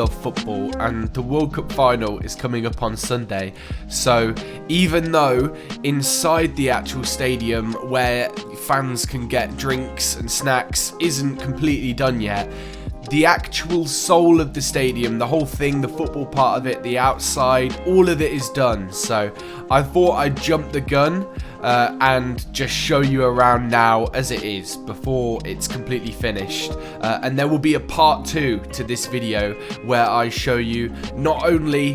love football, and the World Cup final is coming up on Sunday. So even though inside the actual stadium where fans can get drinks and snacks isn't completely done yet, the actual soul of the stadium, the whole thing, the football part of it, the outside, all of it is done. So I thought I'd jump the gun and just show you around now as it is before it's completely finished. And there will be a part 2 to this video where I show you not only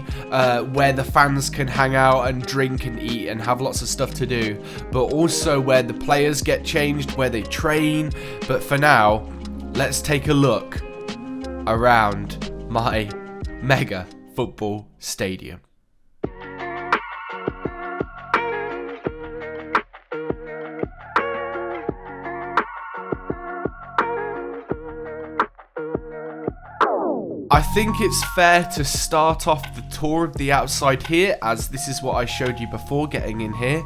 where the fans can hang out and drink and eat and have lots of stuff to do, but also where the players get changed, where they train. But for now, let's take a look around my mega football stadium. I think it's fair to start off the tour of the outside here, as this is what I showed you before getting in here.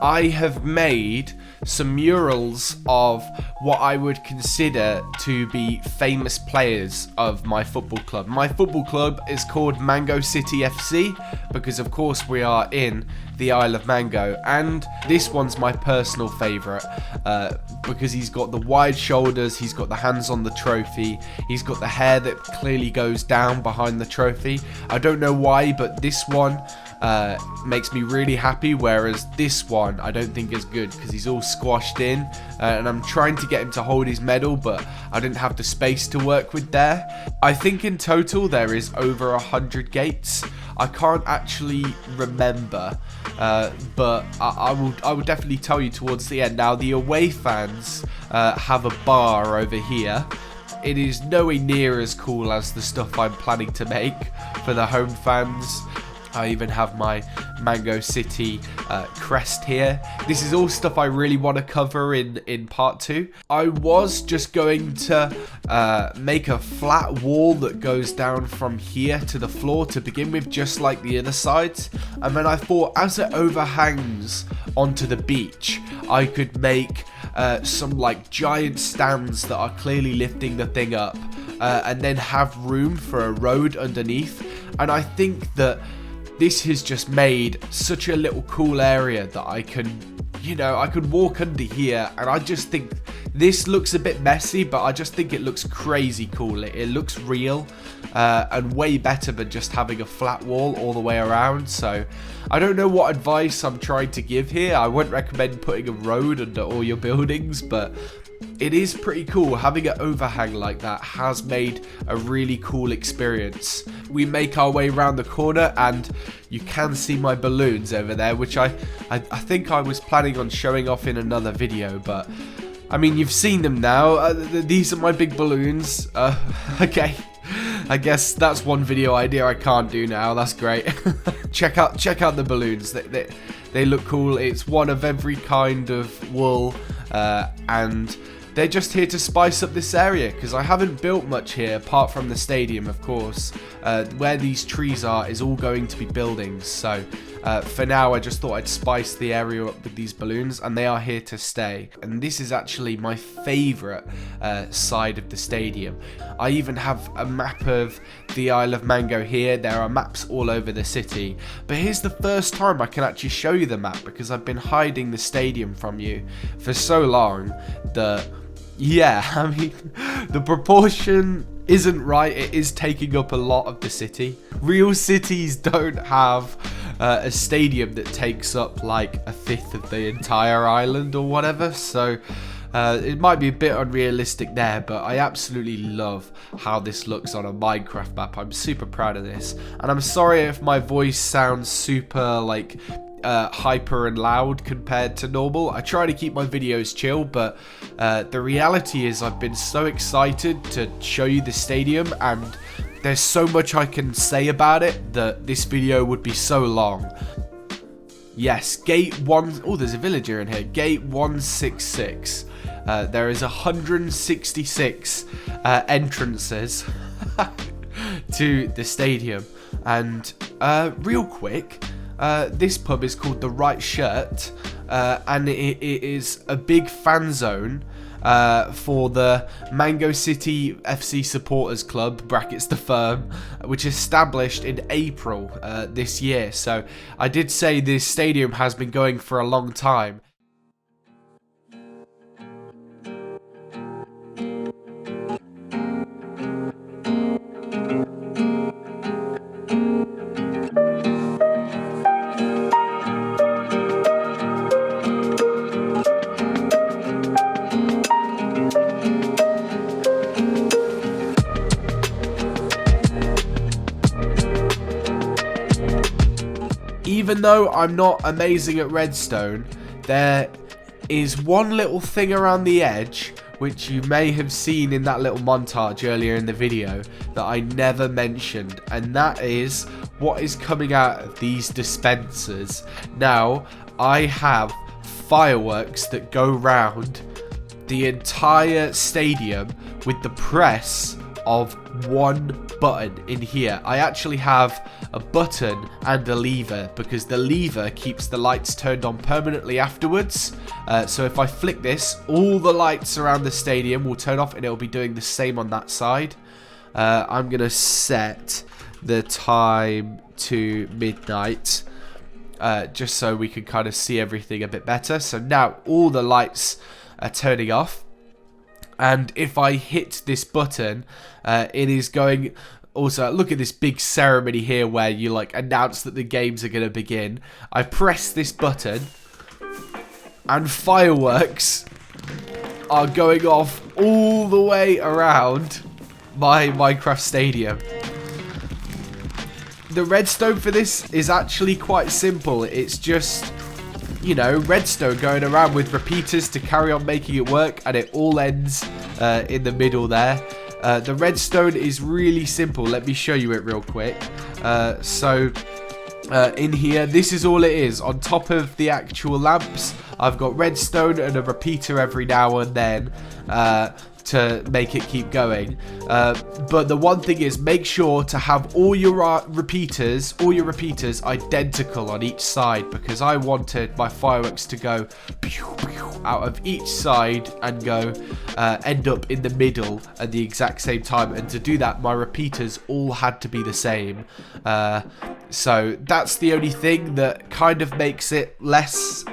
I have made some murals of what I would consider to be famous players of my football club. My football club is called Mango City FC because of course we are in the Isle of Mango, and this one's my personal favourite because he's got the wide shoulders, he's got the hands on the trophy, he's got the hair that clearly goes down behind the trophy. I don't know why, but this one makes me really happy, whereas this one I don't think is good because he's all squashed in, and I'm trying to get him to hold his medal, but I didn't have the space to work with there. I think in total there is over 100 gates. I can't actually remember, but I will definitely tell you towards the end. Now the away fans have a bar over here. It is nowhere near as cool as the stuff I'm planning to make for the home fans. I even have my Mango City crest here. This is all stuff I really want to cover in part 2. I was just going to make a flat wall that goes down from here to the floor to begin with, just like the other sides. And then I thought as it overhangs onto the beach, I could make some like giant stands that are clearly lifting the thing up, and then have room for a road underneath. And I think that this has just made such a little cool area that I can, you know, I could walk under here, and I just think this looks a bit messy, but I just think it looks crazy cool. It looks real, and way better than just having a flat wall all the way around. So I don't know what advice I'm trying to give here. I wouldn't recommend putting a road under all your buildings, but it is pretty cool. Having an overhang like that has made a really cool experience. We make our way around the corner and you can see my balloons over there, which I think I was planning on showing off in another video, but I mean, you've seen them now. These are my big balloons. Okay, I guess that's one video idea I can't do now. That's great. check out the balloons. They look cool. It's one of every kind of wool, and they're just here to spice up this area because I haven't built much here apart from the stadium, of course. Where these trees are is all going to be buildings, so for now I just thought I'd spice the area up with these balloons, and they are here to stay. And this is actually my favourite side of the stadium. I even have a map of the Isle of Mango here. There are maps all over the city, but here's the first time I can actually show you the map because I've been hiding the stadium from you for so long that, yeah, I mean, the proportion isn't right. It is taking up a lot of the city. Real cities don't have a stadium that takes up like a fifth of the entire island or whatever, so it might be a bit unrealistic there, but I absolutely love how this looks on a Minecraft map. I'm super proud of this, and I'm sorry if my voice sounds super like hyper and loud compared to normal. I try to keep my videos chill, but the reality is I've been so excited to show you the stadium, and there's so much I can say about it that this video would be so long. Yes, gate 1, oh, there's a villager in here. Gate 166. There is 166 entrances to the stadium, and real quick, this pub is called The Right Shirt, and it is a big fan zone for the Mango City FC Supporters Club, brackets the firm, which established in April this year. So I did say this stadium has been going for a long time. Even though I'm not amazing at redstone, there is one little thing around the edge which you may have seen in that little montage earlier in the video that I never mentioned, and that is what is coming out of these dispensers. Now, I have fireworks that go round the entire stadium with the press of one button in here. I actually have a button and a lever because the lever keeps the lights turned on permanently afterwards. So if I flick this, all the lights around the stadium will turn off and it'll be doing the same on that side. I'm gonna set the time to midnight just so we can kind of see everything a bit better. So now all the lights are turning off. And if I hit this button, it is going... Also, look at this big ceremony here where you like announce that the games are going to begin. I press this button and fireworks are going off all the way around my Minecraft stadium. The redstone for this is actually quite simple. It's just, you know, redstone going around with repeaters to carry on making it work, and it all ends in the middle there. The redstone is really simple. Let me show you it real quick. In here, this is all it is. On top of the actual lamps, I've got redstone and a repeater every now and then to make it keep going. But the one thing is, make sure to have all your repeaters identical on each side, because I wanted my fireworks to go out of each side and go end up in the middle at the exact same time. And to do that, my repeaters all had to be the same. So that's the only thing that kind of makes it less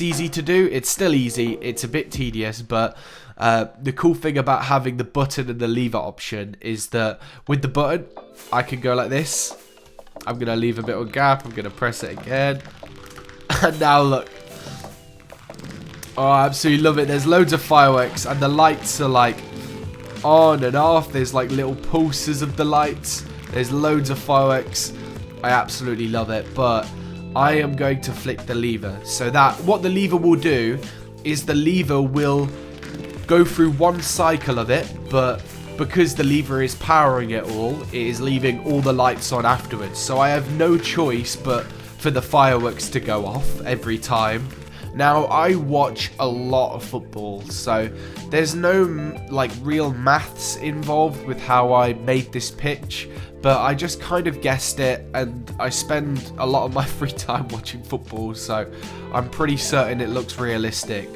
easy to do. It's still easy. It's a bit tedious, but the cool thing about having the button and the lever option is that with the button, I can go like this. I'm going to leave a bit of gap. I'm going to press it again. And now look. Oh, I absolutely love it. There's loads of fireworks and the lights are like on and off. There's like little pulses of the lights. There's loads of fireworks. I absolutely love it. But I am going to flick the lever. So that what the lever will do is the lever will go through one cycle of it, but because the lever is powering it all, it is leaving all the lights on afterwards. So I have no choice but for the fireworks to go off every time. Now, I watch a lot of football, so there's no like real maths involved with how I made this pitch, but I just kind of guessed it, and I spend a lot of my free time watching football, so I'm pretty certain it looks realistic.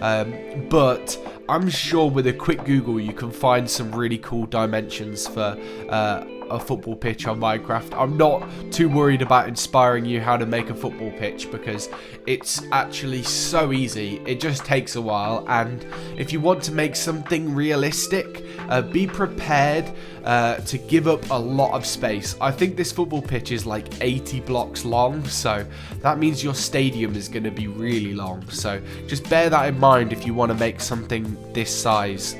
But I'm sure with a quick Google you can find some really cool dimensions for a football pitch on Minecraft. I'm not too worried about inspiring you how to make a football pitch because it's actually so easy. It just takes a while, and if you want to make something realistic, be prepared to give up a lot of space. I think this football pitch is like 80 blocks long, so that means your stadium is going to be really long. So just bear that in mind if you want to make something this size.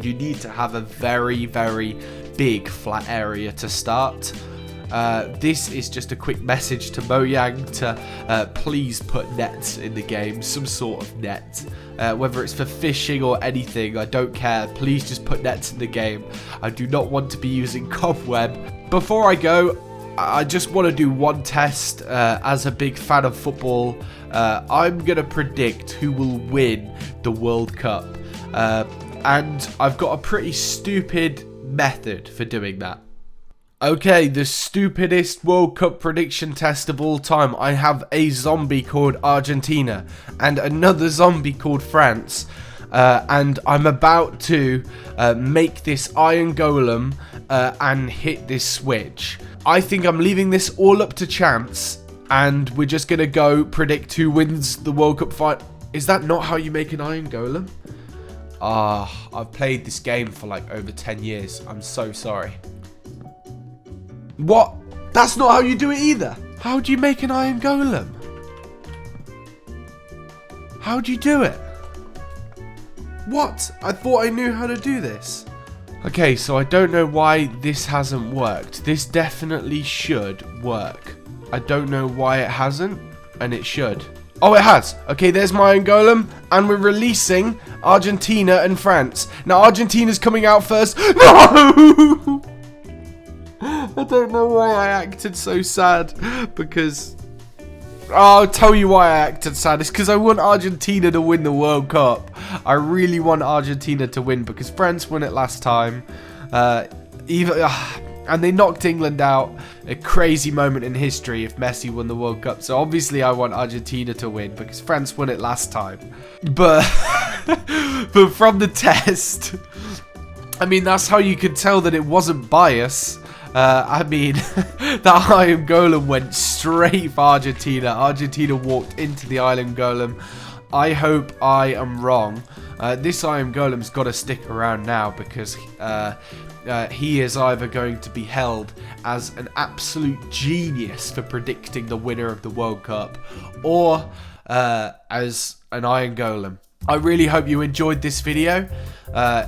You need to have a very, very big flat area to start. This is just a quick message to Mojang to please put nets in the game, some sort of net, whether it's for fishing or anything, I don't care. Please just put nets in the game. I do not want to be using cobweb. Before I go, I just want to do one test. As a big fan of football, I'm gonna predict who will win the World Cup, and I've got a pretty stupid method for doing that. Okay, the stupidest World Cup prediction test of all time. I have a zombie called Argentina and another zombie called France. and I'm about to make this iron golem and hit this switch. I think I'm leaving this all up to chance, and we're just going to go predict who wins the World Cup fight. Is that not how you make an iron golem? I've played this game for like over 10 years. I'm so sorry. What? That's not how you do it either. How do you make an iron golem? How do you do it? What? I thought I knew how to do this. Okay, so I don't know why this hasn't worked. This definitely should work. I don't know why it hasn't, and it should. Oh, it has. Okay, there's my iron golem, and we're releasing Argentina and France. Now, Argentina's coming out first. No! I don't know why I acted so sad, because... I'll tell you why I acted sad. It's because I want Argentina to win the World Cup. I really want Argentina to win, because France won it last time. And they knocked England out. A crazy moment in history if Messi won the World Cup. So obviously I want Argentina to win, because France won it last time. But, but from the test, I mean, that's how you could tell that it wasn't bias. I mean, that Iron Golem went straight for Argentina. Argentina walked into the Iron Golem. I hope I am wrong. This Iron Golem's got to stick around now, because he is either going to be held as an absolute genius for predicting the winner of the World Cup, or as an Iron Golem. I really hope you enjoyed this video.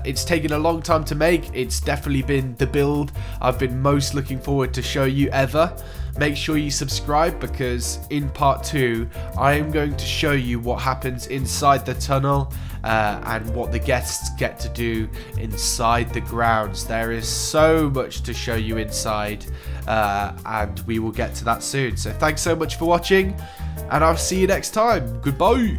It's taken a long time to make. It's definitely been the build I've been most looking forward to show you ever. Make sure you subscribe, because in part 2 I am going to show you what happens inside the tunnel and what the guests get to do inside the grounds. There is so much to show you inside, and we will get to that soon. So thanks so much for watching, and I'll see you next time. Goodbye.